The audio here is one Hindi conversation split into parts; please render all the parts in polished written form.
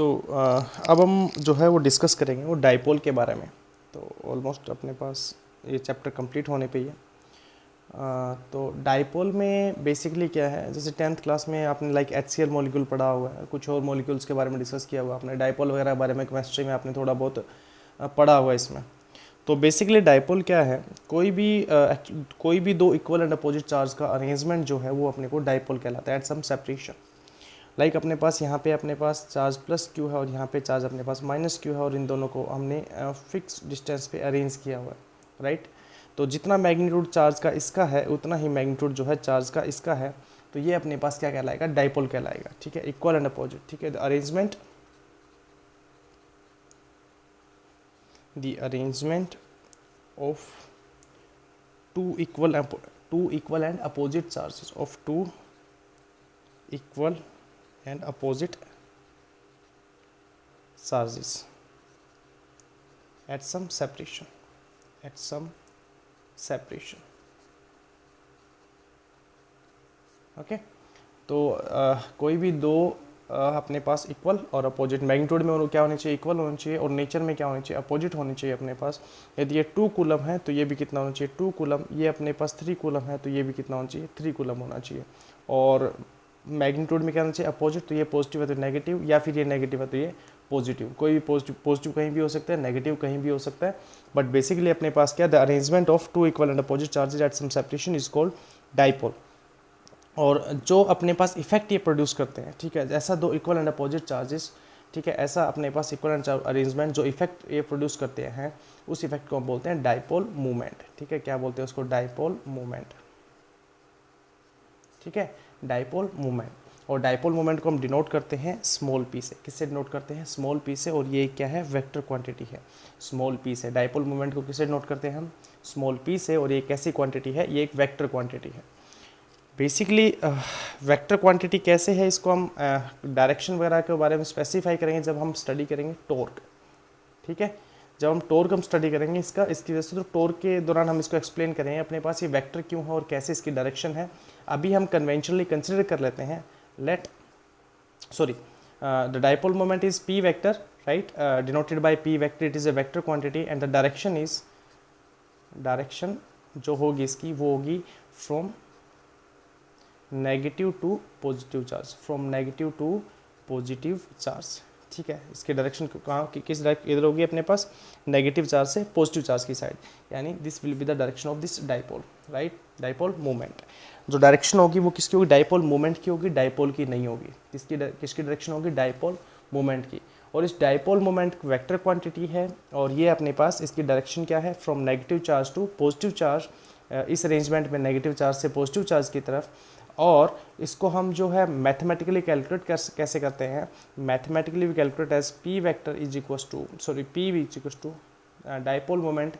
अब हम जो है वो डिस्कस करेंगे वो डाइपोल के बारे में। तो ऑलमोस्ट अपने पास ये चैप्टर कंप्लीट होने पे ही है। तो डाइपोल में बेसिकली क्या है, जैसे 10th क्लास में आपने लाइक HCl मॉलिक्यूल पढ़ा हुआ है, कुछ और मॉलिक्यूल्स के बारे में डिस्कस किया हुआ आपने, डाइपोल वगैरह के बारे में केमिस्ट्री में आपने थोड़ा बहुत पढ़ा हुआ है इसमें। तो बेसिकली डाइपोल क्या है, कोई भी दो इक्वल एंड अपोजिट चार्ज का अरेंजमेंट जो है वो अपने को डाइपोल कहलाता है एट सम सेपरेशन। लाइक अपने पास यहाँ पे अपने पास चार्ज प्लस क्यू है और यहाँ पे चार्ज अपने पास माइनस क्यू है, और इन दोनों को हमने फिक्स डिस्टेंस पे अरेंज किया हुआ है, राइट। तो जितना मैग्नीट्यूड चार्ज का इसका है उतना ही मैग्नीट्यूड जो है चार्ज का इसका है, तो ये अपने पास क्या कहलाएगा, डाइपोल कहलाएगा, ठीक है, इक्वल एंड अपोजिट, ठीक है। The arrangement of two equal and opposite charges of two equal and opposite charges at some separation okay. तो कोई भी दो अपने पास इक्वल और अपोजिट मैग्नीट्यूड में क्या होने चाहिए, इक्वल होना चाहिए, और नेचर में क्या होनी चाहिए, अपोजिट होनी चाहिए अपने पास। यदि ये 2 कूलम है तो ये भी कितना होना चाहिए, 2 कूलम। ये अपने पास 3 कूलम है तो ये भी कितना होना चाहिए, 3 कूलम होना चाहिए। और मैग्नीट्यूड में क्या होना चाहिए, अपोजिट। तो ये पॉजिटिव है तो नेगेटिव, या फिर ये नेगेटिव है तो ये पॉजिटिव। कोई भी पॉजिटिव कहीं भी हो सकता है, नेगेटिव कहीं भी हो सकता है, बट बेसिकली अपने पास क्या, the arrangement of two equal and opposite charges at some separation is called dipole. और जो अपने पास इफेक्ट ये प्रोड्यूस करते हैं, ठीक है, ऐसा दो इक्वल एंड अपोजिट चार्जेस, ठीक है, ऐसा अपने पास इक्वल एंड अरेंजमेंट जो इफेक्ट ये प्रोड्यूस करते हैं, उस इफेक्ट को हम बोलते हैं डाइपोल मूवमेंट, ठीक है। क्या बोलते हैं उसको, डाइपोल मूवमेंट, ठीक है, डाइपोल मूवमेंट। और डाइपोल मोमेंट को हम डिनोट करते हैं स्मॉल पी से। किससे डिनोट करते हैं, स्मॉल पी से। और ये क्या है, वेक्टर क्वांटिटी है, स्मॉल पी से। डाइपोल मोमेंट को किससे डिनोट करते हैं हम, स्मॉल पी से। और ये कैसी क्वांटिटी है, ये एक वेक्टर क्वांटिटी है। बेसिकली वेक्टर क्वांटिटी कैसे है, इसको हम डायरेक्शन वगैरह के बारे में स्पेसिफाई करेंगे जब हम स्टडी करेंगे टॉर्क, ठीक है। जब हम टॉर्क हम स्टडी करेंगे इसकी वजह से, तो टॉर्क के दौरान हम इसको एक्सप्लेन करेंगे अपने पास ये वेक्टर क्यों है और कैसे इसकी डायरेक्शन है। अभी हम कन्वेंशनली कंसिडर कर लेते हैं, the dipole moment is p vector, right, denoted by p vector. It is a vector quantity and the direction जो होगी इसकी वो होगी from negative to positive charge, ठीक है। इसके डायरेक्शन कहाँ किस इधर होगी अपने पास, नेगेटिव चार्ज से पॉजिटिव चार्ज की साइड, यानी this will be the direction of this dipole, right, dipole movement. जो डायरेक्शन होगी वो किसकी होगी, डाइपोल मूवमेंट की होगी, डाइपोल की नहीं होगी। किसकी डायरेक्शन होगी, डाइपोल मूवमेंट की। और इस डाइपोल मूवमेंट वेक्टर क्वांटिटी है, और ये अपने पास इसकी डायरेक्शन क्या है, from negative charge to positive charge, इस अरेंजमेंट में नेगेटिव चार्ज से पॉजिटिव चार्ज की तरफ। और इसको हम जो है मैथमेटिकली कैलकुलेट कैसे करते हैं, mathematically we calculate as P vector is equals to dipole moment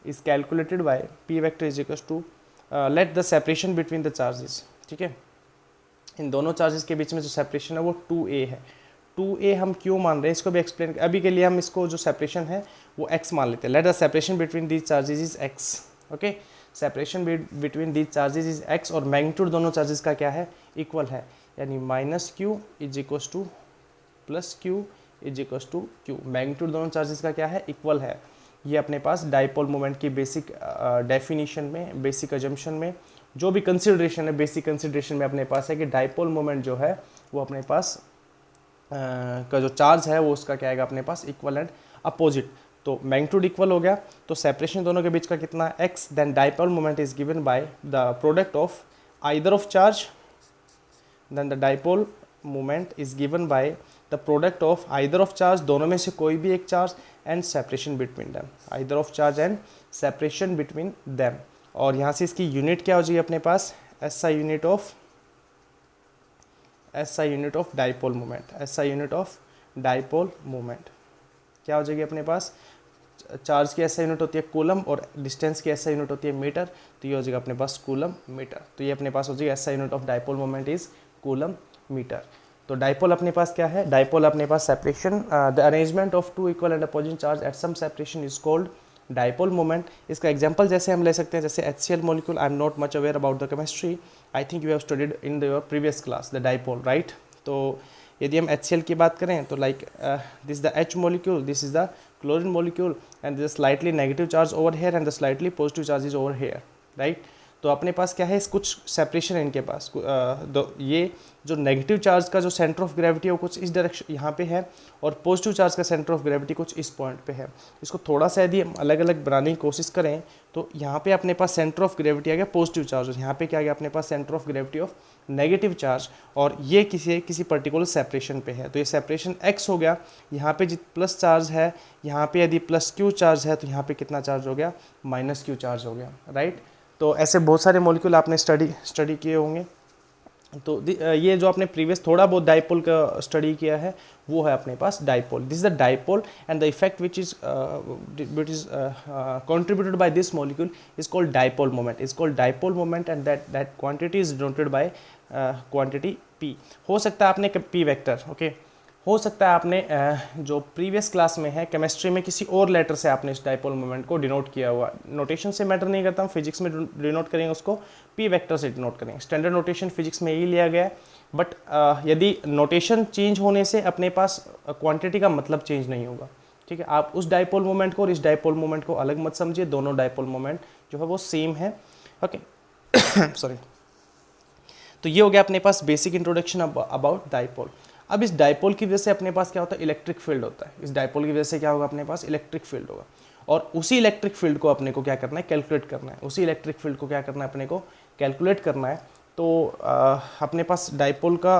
is calculated by P vector is equals to let the separation between the charges, ठीक है। इन दोनों चार्जेस के बीच में जो सेपरेशन है वो 2a है। 2a हम क्यों मान रहे हैं, इसको भी एक्सप्लेन, अभी के लिए हम इसको जो सेपरेशन है वो x मान लेते हैं। Let the separation between these charges is x, okay. Separation between these charges is x, और मैग्नीट्यूड दोनों चार्जेस का क्या है, इक्वल है, यानी -q is equals to +q is equals to q। Magnitude दोनों चार्जेस का क्या है, इक्वल है। ये अपने पास डाइपोल मोमेंट की बेसिक डेफिनेशन में, बेसिक अजम्पशन में, जो भी कंसिडरेशन है, बेसिक कंसिडरेशन में अपने पास है कि डाइपोल मोमेंट जो है वो अपने पास का जो चार्ज है वो उसका क्या आएगा अपने पास, इक्वल एंड अपोजिट। तो मैग्नीट्यूड इक्वल हो गया, तो सेपरेशन दोनों के बीच का कितना, x। Then dipole moment is given by the product of either of charge, then the dipole moment is given by the product of either of charge, दोनों में से कोई भी एक charge, and separation between them, either of charge and separation between them. और यहाँ से इसकी यूनिट क्या हो जाएगी अपने पास, SI unit of dipole moment, SI unit of dipole moment क्या हो जाएगी अपने पास, चार्ज की SI यूनिट होती है कूलम और डिस्टेंस की SI यूनिट होती है मीटर, तो ये हो जाएगा अपने पास कूलम मीटर। तो ये अपने पास हो जाएगी SI unit of dipole moment is coulomb metre. तो डाइपोल अपने पास क्या है, डाइपोल अपने पास separation, the arrangement of two equal and opposite charge at some separation is called dipole moment. इसका एग्जांपल जैसे हम ले सकते हैं, जैसे HCl molecule, I am not much aware about the chemistry, I think you have studied in your previous class the dipole, right. तो यदि हम HCl की बात करें तो like this the H molecule, this is the chlorine molecule and this slightly negative charge over here and the slightly positive charge is over here, right. तो अपने पास क्या है, इस कुछ सेपरेशन है इनके पास। ये जो नेगेटिव चार्ज का जो सेंटर ऑफ ग्रेविटी है वो कुछ इस डायरेक्शन यहाँ पे है, और पॉजिटिव चार्ज का सेंटर ऑफ ग्रेविटी कुछ इस पॉइंट पे है। इसको थोड़ा सा यदि हम अलग अलग बनाने की कोशिश करें तो यहाँ पे अपने पास सेंटर ऑफ ग्रेविटी आ गया पॉजिटिव चार्ज, और यहाँ पे क्या आ गया अपने पास centre of gravity of negative charge, और ये किसी पर्टिकुलर सेपरेशन पे है। तो ये सेपरेशन x हो गया, यहाँ पे प्लस चार्ज है, यहाँ पे यदि प्लस q चार्ज है तो यहाँ पे कितना चार्ज हो गया, माइनस q चार्ज हो गया, राइट। तो ऐसे बहुत सारे मॉलिक्यूल आपने स्टडी किए होंगे। तो ये जो आपने प्रीवियस थोड़ा बहुत डाइपोल का स्टडी किया है वो है अपने पास dipole. This is the dipole and the effect which is contributed by this molecule is called dipole moment, is called dipole moment, and that quantity is denoted by quantity p। हो सकता है आपने p वेक्टर, ओके, हो सकता है आपने जो प्रीवियस क्लास में है केमिस्ट्री में किसी और लेटर से आपने इस डाइपोल मोमेंट को डिनोट किया हुआ। नोटेशन से मैटर नहीं करता, हम फिजिक्स में डिनोट करेंगे उसको p वेक्टर से डिनोट करेंगे। स्टैंडर्ड नोटेशन फिजिक्स में यही लिया गया है, बट यदि नोटेशन चेंज होने से अपने पास क्वांटिटी का मतलब चेंज नहीं होगा, ठीक है। आप उस डाइपोल मोमेंट को और इस डाइपोल मोमेंट को अलग मत समझिए, दोनों डाइपोल मोमेंट जो है वो सेम है, ओके। सॉरी। तो ये हो गया अपने पास बेसिक इंट्रोडक्शन अबाउट डाइपोल। अब इस डाइपोल की वजह से अपने पास क्या होता है, इलेक्ट्रिक फील्ड होता है। इस डाइपोल की वजह से क्या होगा, अपने पास इलेक्ट्रिक फील्ड होगा, और उसी इलेक्ट्रिक फील्ड को अपने को क्या करना है, कैलकुलेट करना है। उसी इलेक्ट्रिक फील्ड को क्या करना है, अपने को कैलकुलेट करना है। तो अपने पास डाइपोल का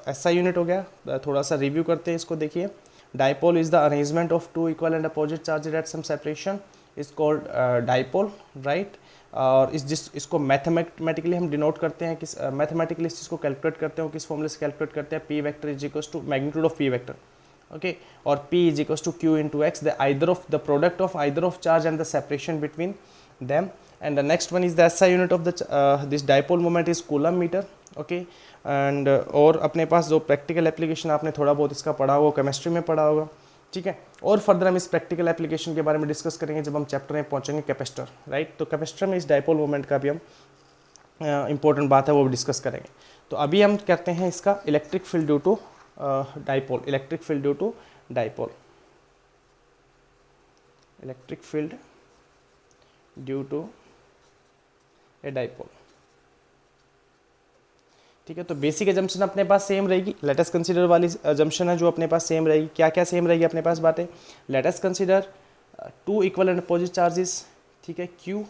ऐसा यूनिट हो गया। थोड़ा सा रिव्यू करते हैं इसको, देखिए। Dipole is the arrangement of two equal and opposite charged at some separation is called dipole, right. और इसको मैथमेटिकली हम डिनोट करते हैं, किस मैथमेटिकली इस चीज़ को कैलकुलेट करते हैं, किस फॉर्मूले से कैलकुलेट करते हैं, p vector is equals to magnitude of p vector, okay, और p is equals to q into x, the either of the product of either of charge and the separation between them. And the next one is the SI unit of the this dipole moment is coulomb meter, okay. And और अपने पास जो प्रैक्टिकल एप्लीकेशन आपने थोड़ा बहुत इसका पढ़ा होगा, केमिस्ट्री में पढ़ा होगा, ठीक है। और फर्दर हम इस प्रैक्टिकल एप्लीकेशन के बारे में डिस्कस करेंगे जब हम चैप्टर में पहुंचेंगे कैपेसिटर, राइट। तो कैपेसिटर में इस डाइपोल मोमेंट का भी हम इंपॉर्टेंट बात है वो भी डिस्कस करेंगे। तो अभी हम करते हैं इसका electric field due to dipole, electric field due to dipole, electric field due to a dipole, ठीक है। तो बेसिक एजम्पशन अपने पास सेम रहेगी। लेट अस कंसीडर वाली एजम्पशन है जो अपने पास सेम रहेगी। क्या क्या सेम रहेगी अपने पास बातें, let us consider two equal and opposite charges, ठीक है, Q,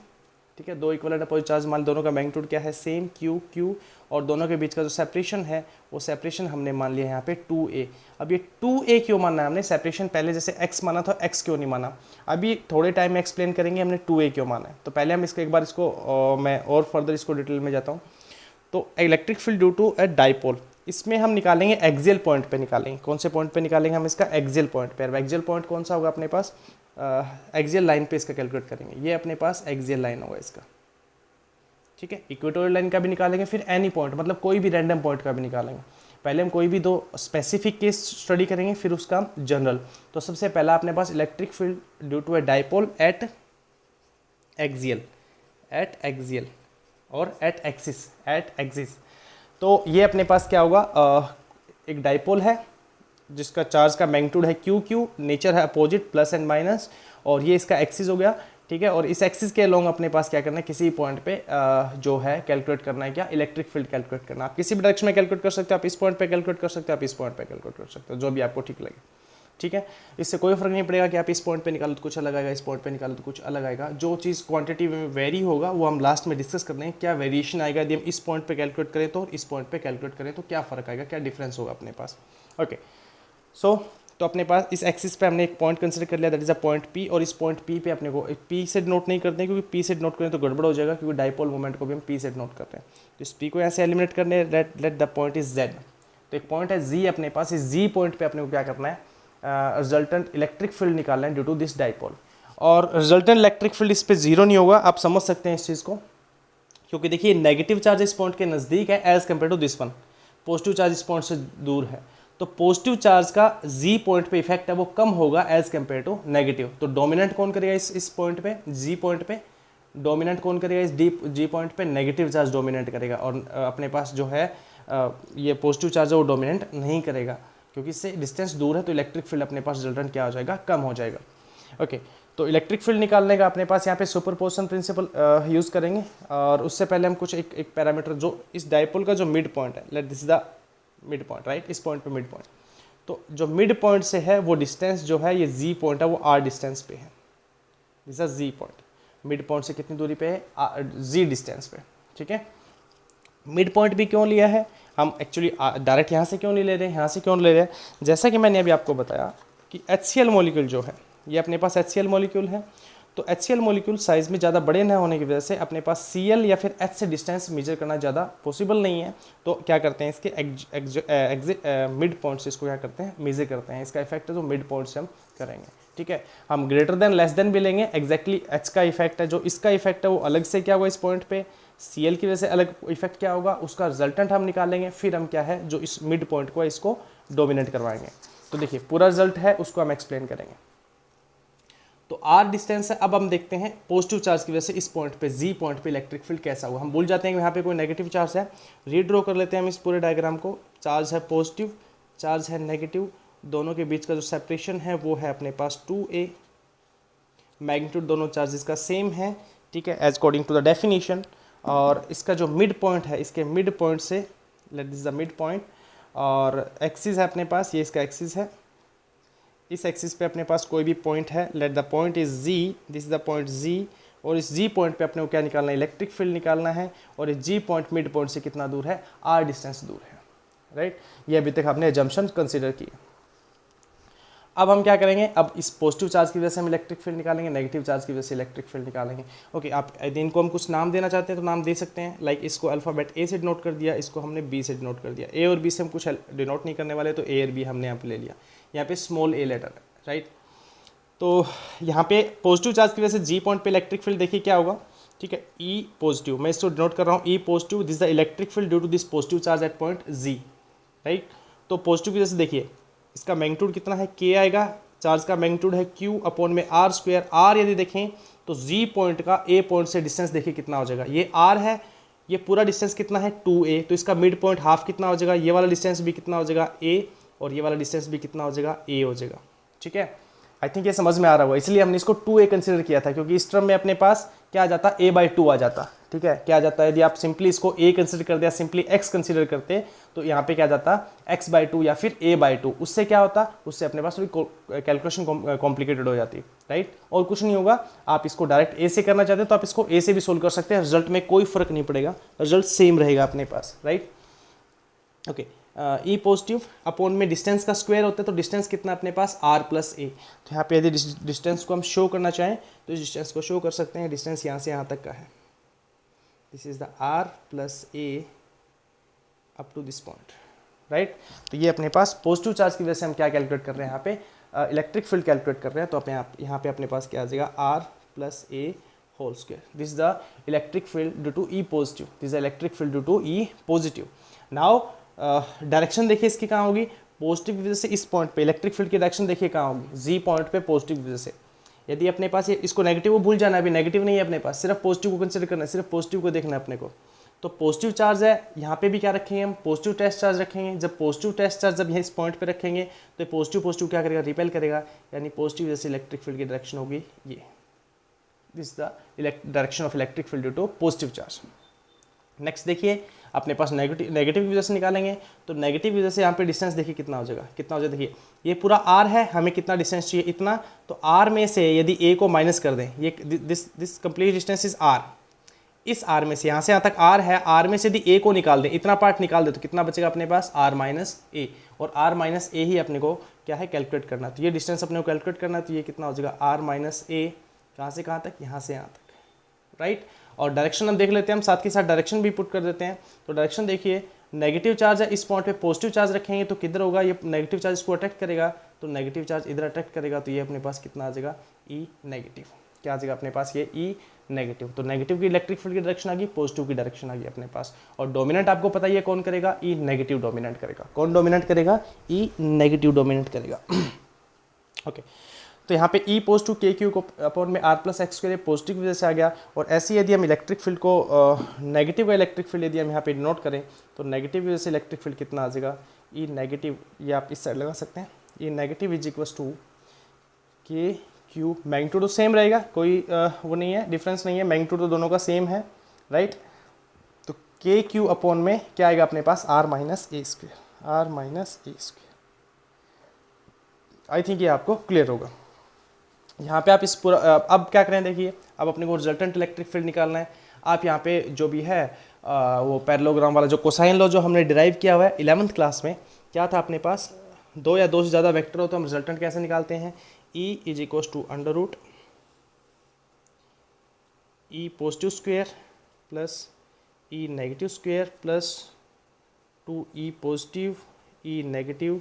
ठीक है, दो इक्वल एंड अपोजिट चार्ज, मान दोनों का मैग्नीट्यूड क्या है, सेम Q, और दोनों के बीच का जो सेपरेशन है वो सेपरेशन हमने मान लिया यहाँ पे 2a। अब ये 2a क्यों मानना है हमने, सेपरेशन पहले जैसे x माना था, x क्यों नहीं माना, अभी थोड़े टाइम में एक्सप्लेन करेंगे हमने 2a क्यों माना है। तो पहले हम इसको एक बार इसको मैं और फर्दर इसको डिटेल में जाता हूँ। तो electric field due to a dipole, इसमें हम निकालेंगे एक्सियल पॉइंट पे निकालेंगे। कौन से पॉइंट पे निकालेंगे हम इसका, एक्सियल पॉइंट पे। एक्सियल पॉइंट कौन सा होगा अपने पास, एक्सियल लाइन पे इसका कैलकुलेट करेंगे। ये अपने पास एक्सियल लाइन होगा इसका, ठीक है। इक्वेटोरियल लाइन का भी निकालेंगे, फिर एनी पॉइंट मतलब कोई भी रैंडम पॉइंट का भी निकालेंगे। पहले हम कोई भी दो स्पेसिफिक केस स्टडी करेंगे, फिर उसका जनरल। तो सबसे पहला अपने पास electric field due to a dipole at axial, at axial और एट एक्सिस। तो ये अपने पास क्या होगा, एक डाइपोल है जिसका चार्ज का मैग्नीट्यूड है Q, नेचर है अपोजिट प्लस एंड माइनस, और ये इसका एक्सिस हो गया, ठीक है। और इस एक्सिस के अलोंग अपने पास क्या करना है, किसी पॉइंट पे जो है कैलकुलेट करना है क्या, इलेक्ट्रिक फील्ड कैलकुलेट करना। आप किसी भी डायरेक्शन में कैलकुलेट कर सकते हो, आप इस पॉइंट पे कैलकुलेट कर सकते हो, आप इस पॉइंट पे कैलकुलेट कर सकते हो, जो भी आपको ठीक लगे, ठीक है। इससे कोई फर्क नहीं पड़ेगा कि आप इस पॉइंट पे निकालो तो कुछ अलग आएगा, इस पॉइंट पे निकालो तो कुछ अलग आएगा। जो चीज़ क्वांटिटी में वेरी होगा वो हम लास्ट में डिस्कस कर देंगे, क्या वेरिएशन आएगा यदि हम इस पॉइंट पे कैलकुलेट करें तो, इस पॉइंट पे कैलकुलेट करें तो क्या फ़र्क आएगा, क्या डिफरेंस होगा अपने पास, ओके। तो अपने पास इस एक्सिस पे हमने एक पॉइंट कंसिडर कर लिया, that is a point P, और इस पॉइंट P पे अपने को P से नोट नहीं करते हैं, क्योंकि P से नोट करें तो गड़बड़ हो जाएगा, क्योंकि डाइपोल मोमेंट को भी हम P से नोट करते हैं। तो इस P को यहाँ से एलिमिनेट करने, late the point is Z। तो एक पॉइंट है Z अपने पास, इस Z पॉइंट पे अपने को क्या करना है, रिजल्टेंट इलेक्ट्रिक फील्ड निकालना है ड्यू टू दिस डाइपोल। और रिजल्टेंट इलेक्ट्रिक फील्ड इस पे जीरो नहीं होगा, आप समझ सकते हैं इस चीज़ को, क्योंकि देखिए नेगेटिव चार्ज इस पॉइंट के नज़दीक है as compare to this one, positive charge इस पॉइंट से दूर है। तो पॉजिटिव चार्ज का Z पॉइंट पे इफेक्ट है वो कम होगा एज कम्पेयर टू नेगेटिव। तो डोमिनेंट कौन करेगा इस पॉइंट पे, Z पॉइंट पे, डोमिनेंट कौन करेगा इस G पॉइंट पे, नेगेटिव चार्ज डोमिनेट करेगा। और अपने पास जो है ये पॉजिटिव चार्ज है वो डोमिनेंट नहीं करेगा। क्योंकि इससे डिस्टेंस दूर है तो इलेक्ट्रिक फील्ड अपने पास रिजल्टेंट क्या हो जाएगा, कम हो जाएगा। ओके, तो इलेक्ट्रिक फील्ड निकालने का अपने पास यहाँ पे सुपरपोजिशन प्रिंसिपल यूज़ करेंगे। और उससे पहले हम कुछ एक पैरामीटर, जो इस डायपोल का जो मिड पॉइंट है, late this the mid point, right, इस पॉइंट पे मिड पॉइंट, तो जो मिड पॉइंट से है वो डिस्टेंस जो है, ये जी पॉइंट है, वो आर डिस्टेंस पे है। This is G point, mid point से कितनी दूरी पे है, जी डिस्टेंस पे, ठीक है। मिड पॉइंट भी क्यों लिया है हम, एक्चुअली डायरेक्ट यहाँ से क्यों नहीं ले रहे हैं, यहाँ से क्यों ले रहे हैं, जैसा कि मैंने अभी आपको बताया कि HCl मॉलिक्यूल जो है, ये अपने पास HCl मॉलिक्यूल है, तो HCl मॉलिक्यूल साइज़ में ज़्यादा बड़े न होने की वजह से अपने पास Cl या फिर H से डिस्टेंस मेजर करना ज़्यादा पॉसिबल नहीं है। तो क्या करते हैं, इसके मिड पॉइंट से इसको क्या करते हैं, मेजर करते हैं। इसका इफेक्ट है जो मिड पॉइंट से हम करेंगे, ठीक है। हम ग्रेटर देन लेस देन भी लेंगे, एग्जैक्टली H का इफेक्ट है, जो इसका इफेक्ट है वो अलग से क्या होगा इस पॉइंट पे, Cl की वजह से अलग इफेक्ट क्या होगा, उसका रिजल्टेंट हम निकालेंगे, फिर हम क्या है जो इस मिड पॉइंट को इसको डोमिनेट करवाएंगे। तो देखिए पूरा रिजल्ट है उसको हम एक्सप्लेन करेंगे। तो आर डिस्टेंस है। अब हम देखते हैं पॉजिटिव चार्ज की वजह से इस पॉइंट पे, जी पॉइंट पे इलेक्ट्रिक फील्ड कैसा हुआ। हम भूल जाते हैं कि यहाँ पे कोई नेगेटिव चार्ज है। रीड्रॉ कर लेते हैं हम इस पूरे डायग्राम को। चार्ज है पॉजिटिव, चार्ज है नेगेटिव, दोनों के बीच का जो सेपरेशन है वो है अपने पास 2a। मैग्नीट्यूड दोनों चार्जेस का सेम है, ठीक है, as according to the definition. और इसका जो मिड पॉइंट है, इसके मिड पॉइंट से, let this the mid point, और एक्सिस है अपने पास, ये इसका एक्सिस है। इस एक्सिस पे अपने पास कोई भी पॉइंट है, let the point is G, this is the point G, और इस जी पॉइंट पे अपने को क्या निकालना है, इलेक्ट्रिक फील्ड निकालना है। और इस जी पॉइंट मिड पॉइंट से कितना दूर है, आर डिस्टेंस दूर है, राइट। ये अभी तक आपने एजम्पशन कंसिडर की। अब हम क्या करेंगे, अब इस पॉजिटिव चार्ज की वजह से हम इलेक्ट्रिक फील्ड निकालेंगे, नेगेटिव चार्ज की वजह से इलेक्ट्रिक फील्ड निकालेंगे। ओके, आप यदि इनको हम कुछ नाम देना चाहते हैं तो नाम दे सकते हैं। लाइक इसको अल्फ़ाबेट ए से डिनोट कर दिया, इसको हमने बी से डिनोट कर दिया। ए और बी से हम कुछ डिनोट नहीं करने वाले, तो ए और बी हमने यहाँ पे ले लिया। यहाँ पे स्मॉल ए लेटर है, राइट। तो यहाँ पे पॉजिटिव चार्ज की वजह से जी पॉइंट पे इलेक्ट्रिक फील्ड देखिए क्या होगा, ठीक है, ई पॉजिटिव, मैं इसको डिनोट कर रहा हूँ E positive, this the electric field due to this positive charge at point G, right. तो पॉजिटिव की वजह से देखिए इसका मैग्नीट्यूड कितना है, के आएगा, चार्ज का मैग्नीट्यूड है क्यू अपॉन में आर स्क्वायर। आर यदि देखें तो जी पॉइंट का ए पॉइंट से डिस्टेंस देखिए कितना हो जाएगा, ये आर है, ये पूरा डिस्टेंस कितना है 2a, तो इसका मिड पॉइंट हाफ कितना हो जाएगा, ये वाला डिस्टेंस भी कितना हो जाएगा a, और ये वाला डिस्टेंस भी कितना हो जाएगा a हो जाएगा, ठीक है। आई थिंक ये समझ में आ रहा होगा, इसलिए हमने इसको 2a कंसिडर किया था, क्योंकि इस टर्म में अपने पास क्या आ जाता, a/2 आ जाता, ठीक है। क्या आ जाता है, यदि आप सिंपली इसको a कंसिडर कर दिया, सिंपली x कंसिडर करते तो यहाँ पे क्या जाता x/2 या फिर a/2, उससे क्या होता, उससे अपने पास थोड़ी कैलकुलेशन कॉम्प्लिकेटेड हो जाती, राइट। और कुछ नहीं होगा, आप इसको डायरेक्ट a से करना चाहते हो तो आप इसको a से भी सोल्व कर सकते हैं, रिजल्ट में कोई फर्क नहीं पड़ेगा, रिजल्ट सेम रहेगा अपने पास, राइट। ओके, ई पॉजिटिव अपॉन में डिस्टेंस का स्क्वायर होता है, तो डिस्टेंस कितना अपने पास r+a। तो यहाँ पे यदि डिस्टेंस को हम शो करना चाहें तो इस डिस्टेंस को शो कर सकते हैं। डिस्टेंस यहाँ से यहाँ तक का है, this is the r+a up to this point, right. तो ये अपने पास पॉजिटिव चार्ज की वजह से हम क्या कैलकुलेट कर रहे हैं, यहाँ पे इलेक्ट्रिक फील्ड कैलकुलेट कर रहे हैं। तो अपने यहाँ पे अपने पास क्या आ जाएगा, r+a whole square, this is the electric field due to E positive, this is electric field due to E positive. Now direction देखिए इसकी कहाँ होगी, पॉजिटिव की वजह से इस पॉइंट पे इलेक्ट्रिक फील्ड की डायरेक्शन देखिए कहाँ होगी, जी पॉइंट पे पॉजिटिव की वजह से। यदि अपने पास ये इसको नेगेटिव को भूल जाना है, अभी नेगेटिव नहीं है अपने पास, सिर्फ पॉजिटिव को कंसिडर करना है, सिर्फ पॉजिटिव को देखना है अपने को। तो पॉजिटिव चार्ज है, यहाँ पे भी क्या रखेंगे हम, पॉजिटिव टेस्ट चार्ज रखेंगे। जब पॉजिटिव टेस्ट चार्ज जब यहाँ इस पॉइंट पे रखेंगे तो पॉजिटिव पॉजिटिव क्या करेगा, रिपेल करेगा, यानी पॉजिटिव वजह से इलेक्ट्रिक फील्ड की डायरेक्शन होगी ये, this the direction of electric field due to positive charge. Next देखिए अपने पास नेगेटिव की वजह से निकालेंगे, तो नेगेटिव की वजह से यहाँ पे डिस्टेंस देखिए कितना हो जाएगा, कितना हो जाएगा, देखिए ये पूरा r है, हमें कितना डिस्टेंस चाहिए, इतना। तो r में से यदि a को माइनस कर दें, ये this complete distance is r, इस r में से यहाँ से यहाँ तक r है, r में से यदि a को निकाल दें, इतना पार्ट निकाल दे तो कितना बचेगा अपने पास, r-a, और r-a ही अपने को क्या है कैलकुलेट करना। तो ये डिस्टेंस अपने को कैलकुलेट करना है, तो ये कितना हो जाएगा, r-a, कहाँ से कहाँ तक, यहाँ से यहाँ तक, राइट। और डायरेक्शन हम देख लेते हैं, हम साथ के साथ डायरेक्शन भी पुट कर देते हैं। तो डायरेक्शन देखिए, नेगेटिव चार्ज है, इस पॉइंट पे पॉजिटिव चार्ज रखेंगे तो किधर होगा, ये नेगेटिव चार्ज इसको अट्रैक्ट करेगा, तो नेगेटिव चार्ज इधर अट्रैक्ट करेगा, तो ये अपने पास कितना आ जाएगा, ई नेगेटिव। क्या आ जाएगा अपने पास, ये ई नेगेटिव। तो नेगेटिव की इलेक्ट्रिक फील्ड की डायरेक्शन आ गई, पॉजिटिव की डायरेक्शन आ गई अपने पास। और डोमिनेंट आपको पता ही है कौन करेगा, ई नेगेटिव डोमिनेंट करेगा। कौन डोमिनेंट करेगा, ई नेगेटिव डोमिनेंट करेगा। ओके, तो यहाँ पे ई पॉजिटिव के क्यू को अपॉन में r+x² पॉजिटिव की वजह से आ गया। और ऐसे यदि हम इलेक्ट्रिक फील्ड को नेगेटिव का इलेक्ट्रिक फील्ड यदि हम यहाँ पे नोट करें, तो नेगेटिव की वजह से इलेक्ट्रिक फील्ड कितना आ जाएगा, ई नेगेटिव, ये आप इस साइड लगा सकते हैं, ई नेगेटिव इज इक्वल टू के क्यू, मैग्नीट्यूड तो सेम रहेगा, कोई वो नहीं है, डिफरेंस नहीं है, मैग्नीट्यूड तो दोनों का सेम है, राइट। तो के क्यू अपॉन में क्या आएगा अपने पास, r minus a square, r minus a square. I think ये आपको क्लियर होगा। यहाँ पे आप इस पूरा अब क्या करें, देखिए अब अपने को रिजल्टेंट इलेक्ट्रिक फील्ड निकालना है। आप यहाँ पे जो भी है वो पैरेललोग्राम वाला जो कोसाइन लॉ जो हमने डिराइव किया हुआ है 11th क्लास में, क्या था अपने पास, दो या दो से ज़्यादा वेक्टर हो तो हम रिजल्टेंट कैसे निकालते हैं, E is equal to under root E positive square plus E negative square plus 2e positive E negative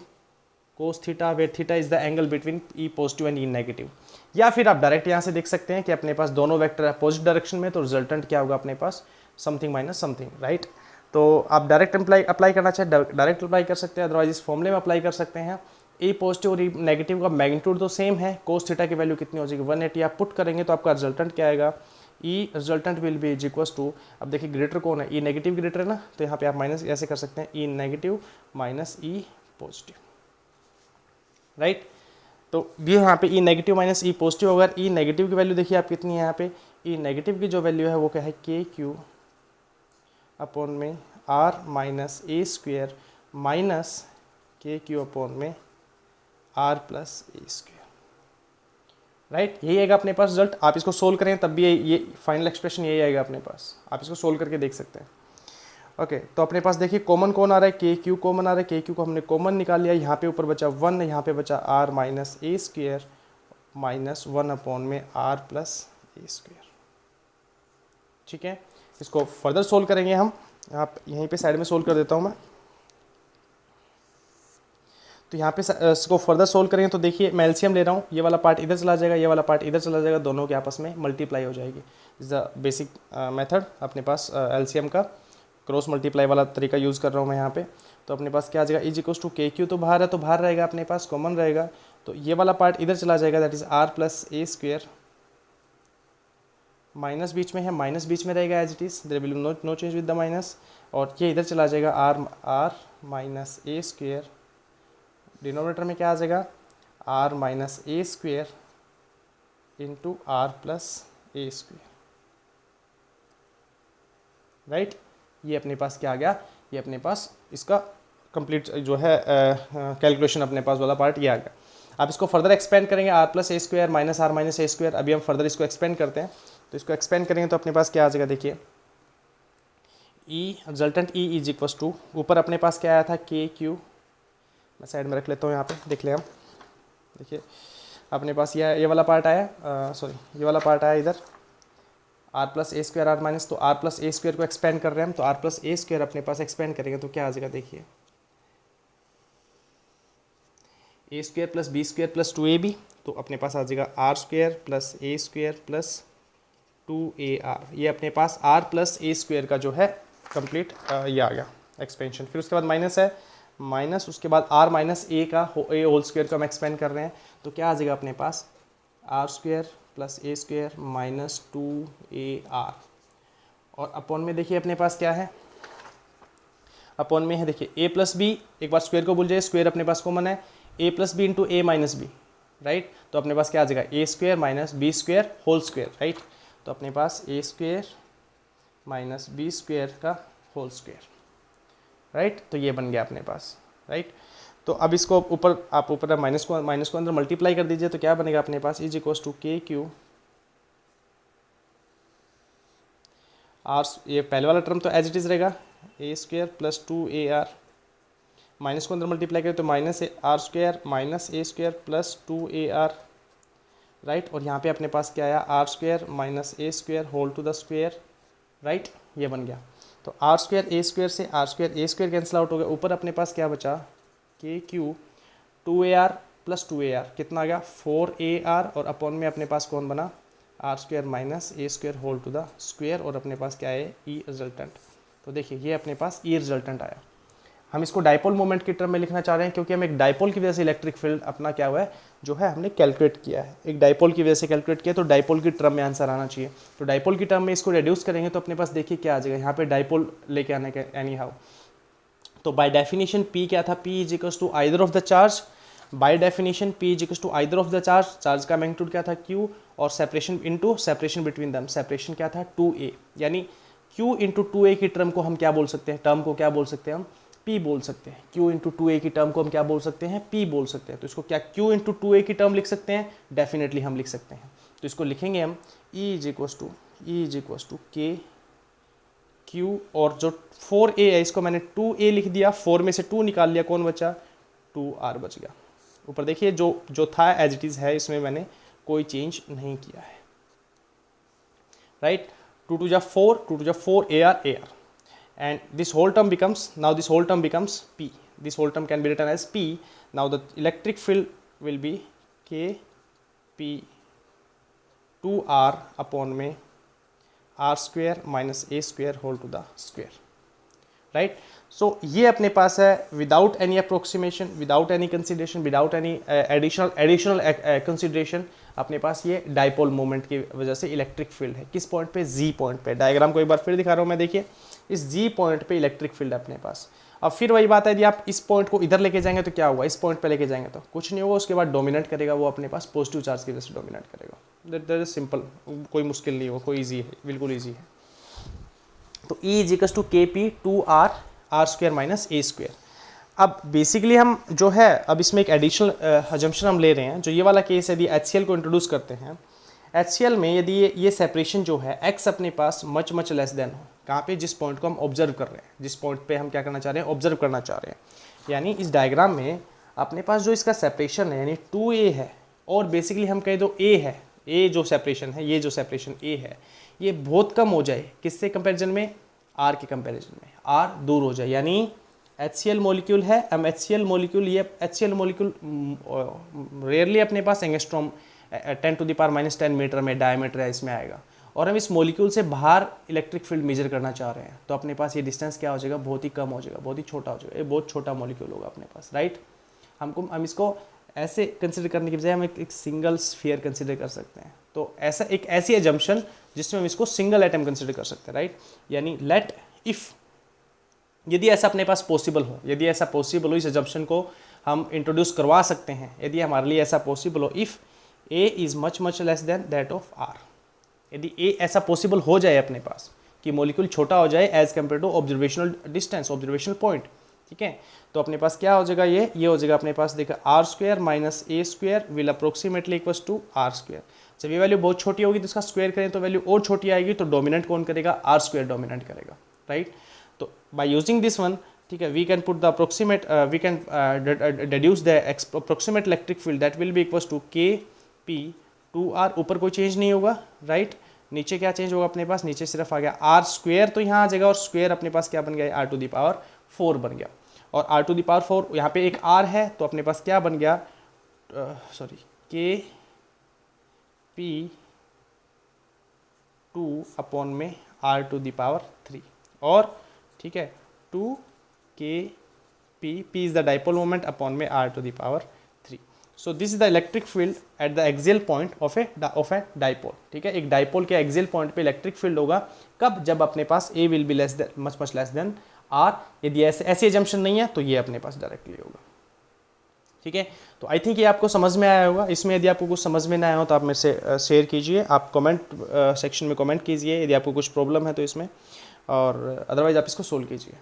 cos theta, where theta is the angle between E positive and E negative. या फिर आप डायरेक्ट यहाँ से देख सकते हैं कि अपने पास दोनों वेक्टर है पॉजिटिव डायरेक्शन में, तो रिजल्टेंट क्या होगा अपने पास, समथिंग माइनस समथिंग, राइट। तो आप डायरेक्ट अप्लाई करना चाहे डायरेक्ट अप्लाई कर सकते हैं, अदरवाइज इस फॉर्मूले में अप्लाई कर सकते हैं। ई पॉजिटिव और ई नेगेटिव का मैग्नीट्यूड तो सेम है, कोस थीटा की वैल्यू कितनी हो जाएगी 180, आप पुट करेंगे तो आपका रिजल्टेंट क्या आएगा, E resultant will be is equal to, अब देखिए ग्रेटर कौन है, ई नेगेटिव ग्रेटर है ना, तो यहाँ पे आप माइनस ऐसे कर सकते हैं, ई नेगेटिव माइनस ई पॉजिटिव, राइट। तो ये यहाँ पे ई नेगेटिव माइनस ई पॉजिटिव, अगर ई नेगेटिव की वैल्यू देखिए आप कितनी है यहाँ पे, ई नेगेटिव की जो वैल्यू है वो क्या है, के क्यू अपॉन में r minus a square minus k q upon में r plus a square, right. यही आएगा अपने पास रिजल्ट। आप इसको सोल्व करें तब भी ये फाइनल एक्सप्रेशन यही आएगा अपने पास, आप इसको सोल्व करके देख सकते हैं। ओके तो अपने पास देखिए कॉमन कौन आ रहा है, के क्यू कॉमन आ रहा है, के क्यू को हमने कॉमन निकाल लिया, यहाँ पे ऊपर बचा 1, यहाँ पे बचा r minus a square minus 1 upon में आर प्लस ए स्क्वेयर, ठीक है। इसको फर्दर सोल्व करेंगे हम, आप यहीं पे साइड में सोल्व कर देता हूँ मैं। तो यहाँ पे इसको फर्दर सोल्व करेंगे तो देखिए मैं एलसीएम ले रहा हूँ, ये वाला पार्ट इधर चला जाएगा, ये वाला पार्ट इधर चला जाएगा, दोनों के आपस में मल्टीप्लाई हो जाएगी। इज द बेसिक मेथड अपने पास एलसीएम का, क्रॉस मल्टीप्लाई वाला तरीका यूज़ कर रहा हूँ मैं यहाँ पे। तो अपने पास क्या आ जाएगा, इज इक्वल्स टू के क्यू, तो बाहर है तो बाहर रहेगा अपने पास, कॉमन रहेगा, तो ये वाला पार्ट इधर चला जाएगा, that is r plus a square, minus बीच में है, माइनस बीच में रहेगा as it is, there will no change with the minus, और ये इधर चला जाएगा r minus a square, denominator में क्या आ जाएगा, r minus a square into r plus a square, right. ये अपने पास क्या आ गया, ये अपने पास इसका कंप्लीट जो है कैलकुलेशन अपने पास वाला पार्ट ये आ गया। आप इसको फर्दर एक्सपेंड करेंगे, r plus a square minus r minus a square, अभी हम फर्दर इसको एक्सपेंड करते हैं। तो इसको एक्सपेंड करेंगे तो अपने पास क्या आ जाएगा, देखिए E resultant E is equal to, ऊपर अपने पास क्या आया था, के क्यू, मैं साइड में रख लेता हूँ यहाँ पे, देख लें हम, देखिए अपने पास ये वाला पार्ट आया, सॉरी ये वाला पार्ट आया इधर, r plus a square r minus, तो आर प्लस ए स्क्वायर को एक्सपेंड कर रहे हैं हम, तो आर प्लस ए स्क्वायर अपने पास एक्सपेंड करेंगे तो क्या आ जाएगा, देखिए a square plus b square plus 2ab, तो अपने पास आ जाएगा r square plus a square plus 2ar, ये अपने पास आर प्लस ए स्क्वायर का जो है कंप्लीट ये आ गया एक्सपेंशन। फिर उसके बाद माइनस है, माइनस उसके बाद आर माइनस ए का ए होल स्क्वायर को हम एक्सपेंड कर रहे हैं, तो क्या आ जाएगा अपने पास, r square plus a square minus 2ar, और अपॉन में देखिए अपने पास क्या है, अपॉन में है देखिए ए प्लस बी, एक बार स्क्वायर को भूल जाइए, स्क्वायर अपने पास कॉमन है, a plus b into a minus b, right. तो अपने पास क्या आ जाएगा, a square minus b square whole square, right. तो अपने पास a square minus b square का होल स्क्वायर, राइट। तो ये बन गया अपने पास, राइट। तो अब इसको ऊपर आप ऊपर माइनस को अंदर मल्टीप्लाई कर दीजिए, तो क्या बनेगा अपने पास, इज इक्वल्स टू के क्यू आर, ये पहले वाला टर्म तो एज इट इज़ रहेगा, ए स्क्वायर प्लस 2ar, माइनस को अंदर मल्टीप्लाई करें तो minus r square minus a square plus 2ar, right. और यहाँ पे अपने पास क्या आया, r square minus a square whole to the square, right. ये बन गया, तो आर स्क्वायर ए स्क्वायर से r square a square cancel out हो गया, ऊपर अपने पास क्या बचा, के क्यू 2ar प्लस 2ar, कितना आ गया 4ar, और अपॉन में अपने पास कौन बना, r square minus a square whole to the square, और अपने पास क्या है, ई रिजल्टेंट। तो देखिए ये अपने पास ई रिजल्टेंट आया। हम इसको डाइपोल मोमेंट की टर्म में लिखना चाह रहे हैं, क्योंकि हम एक डाइपोल की वजह से इलेक्ट्रिक फील्ड अपना क्या हुआ है, जो है हमने कैलकुलेट किया है, एक डाइपोल की वजह से कैलकुलेट किया, तो डाइपोल की टर्म में आंसर आना चाहिए। तो डाइपोल की टर्म में इसको रिड्यूस करेंगे तो अपने पास देखिए क्या आ जाएगा, यहाँ पे डाइपोल लेके आने के एनी हाउ, तो बाय डेफिनेशन P क्या था, P is equals to either of the charge, by definition P is equals to either of the charge, charge का मैग्नीट्यूड क्या था Q, और separation into separation between them, separation क्या था 2a, यानी Q इंटू 2a की टर्म को हम क्या बोल सकते हैं, टर्म को क्या बोल सकते हैं हम P बोल सकते हैं, Q इंटू 2a की टर्म को हम क्या बोल सकते हैं, P बोल सकते हैं। तो इसको क्या Q इंटू 2a की टर्म लिख सकते हैं, डेफिनेटली हम लिख सकते हैं। तो इसको लिखेंगे हम E is equals to K Q, और जो 4a है इसको मैंने 2a लिख दिया, 4 में से 2 निकाल लिया, कौन बचा 2r बच गया। ऊपर देखिए जो था एज इट इज़ है, इसमें मैंने कोई चेंज नहीं किया है, राइट। 2 टू जा 4 ar, and this whole term becomes, now this whole term becomes P, this whole term can be written as P. Now the electric field will be K P 2r upon में r square minus a square whole to the square, right. So ये अपने पास है without any approximation, without any consideration, without any additional consideration, अपने पास ये डाइपोल मोमेंट की वजह से इलेक्ट्रिक फील्ड है। किस पॉइंट पे, जी पॉइंट पे। डायग्राम को एक बार फिर दिखा रहा हूँ मैं, देखिए इस जी पॉइंट पे इलेक्ट्रिक फील्ड है अपने पास। अब फिर वही बात है, यदि आप इस पॉइंट को इधर लेके जाएंगे तो क्या होगा, इस पॉइंट पे लेके जाएंगे तो कुछ नहीं होगा, उसके बाद डोमिनेट करेगा वो अपने पास पॉजिटिव चार्ज की वजह से डोमिनेट करेगा। दैट इज सिंपल, कोई मुश्किल नहीं होगा, कोई ईजी है, बिल्कुल ईजी है। तो E इज इक्वल्स टू के P 2r r square minus a square. अब बेसिकली हम जो है, अब इसमें एक एडिशनल अजम्पशन हम ले रहे हैं। जो ये वाला केस है, यदि HCl को इंट्रोड्यूस करते हैं, HCl में यदि ये सेपरेशन जो है x अपने पास मच लेस देन हो, कहाँ पे, जिस पॉइंट को हम ऑब्जर्व कर रहे हैं, जिस पॉइंट पे हम क्या करना चाह रहे हैं, ऑब्जर्व करना चाह रहे हैं। यानी इस डायग्राम में अपने पास जो इसका सेपरेशन है यानी 2a है, और बेसिकली हम कह दो a है, a जो सेपरेशन है, ये जो सेपरेशन a है, ये बहुत कम हो जाए, किससे कंपैरिजन में, r के कंपैरिजन में, r दूर हो जाए। यानी HCl मॉलिक्यूल है, हम HCl मॉलिक्यूल, ये HCl मॉलिक्यूल रेयरली अपने पास angstrom 10 to the power -10 metre में डायमीटर है, इसमें आएगा, और हम इस मॉलिक्यूल से बाहर इलेक्ट्रिक फील्ड मेजर करना चाह रहे हैं, तो अपने पास ये डिस्टेंस क्या हो जाएगा, बहुत ही कम हो जाएगा, बहुत ही छोटा हो जाएगा, ये बहुत छोटा मॉलिक्यूल होगा अपने पास, राइट। हम इसको ऐसे कंसिडर करने की बजाय हम एक सिंगल स्फीयर कंसिडर कर सकते हैं। तो ऐसा एक ऐसी एजम्पशन जिसमें हम इसको सिंगल एटम कंसिडर कर सकते हैं, राइट। यानी लेट इफ, यदि ऐसा अपने पास पॉसिबल हो, यदि ऐसा पॉसिबल हो, इस एजम्पशन को हम इंट्रोड्यूस करवा सकते हैं, यदि हमारे लिए ऐसा पॉसिबल हो, if a is much less than that of r, यदि a ऐसा पॉसिबल हो जाए अपने पास कि मॉलिक्यूल छोटा हो जाए as compare to observational distance, observational point, ठीक है, तो अपने पास क्या हो जाएगा, ये हो जाएगा अपने पास, देखा r square minus a square will approximately equals to r square. जब ये वैल्यू बहुत छोटी होगी तो इसका स्क्वायर करें तो वैल्यू और छोटी आएगी, तो डोमिनेंट कौन करेगा, r स्क्वायर डोमिनेंट करेगा, राइट। तो बाय यूजिंग दिस वन, ठीक है, we can put the approximate, we can deduce the approximate electric field that will be equals to k p 2r, ऊपर कोई चेंज नहीं होगा, राइट। नीचे क्या चेंज होगा अपने पास, नीचे सिर्फ आ गया r स्क्वायर, तो यहाँ आ जाएगा, और स्क्वायर अपने पास क्या बन गया, r टू द पावर 4 बन गया, और r टू द पावर 4 यहाँ पे एक r है, तो अपने पास क्या बन गया, k p 2 अपॉन में r टू द पावर 3, और ठीक है 2 k p is the dipole moment upon में r to the power 3. So this is the electric field at the axial point of a dipole. ठीक है, एक डाइपोल के एक्सियल पॉइंट पे इलेक्ट्रिक फील्ड होगा कब, जब अपने पास a will be less than much less than r। यदि ऐसी एजम्पशन नहीं है तो ये अपने पास डायरेक्टली होगा, ठीक है। तो आई थिंक ये आपको समझ में आया होगा। इसमें यदि आपको कुछ समझ में ना आया हो तो आप मेरे से शेयर कीजिए, आप कमेंट सेक्शन में कमेंट कीजिए यदि आपको कुछ प्रॉब्लम है तो इसमें, और अदरवाइज आप इसको सोल्व कीजिए।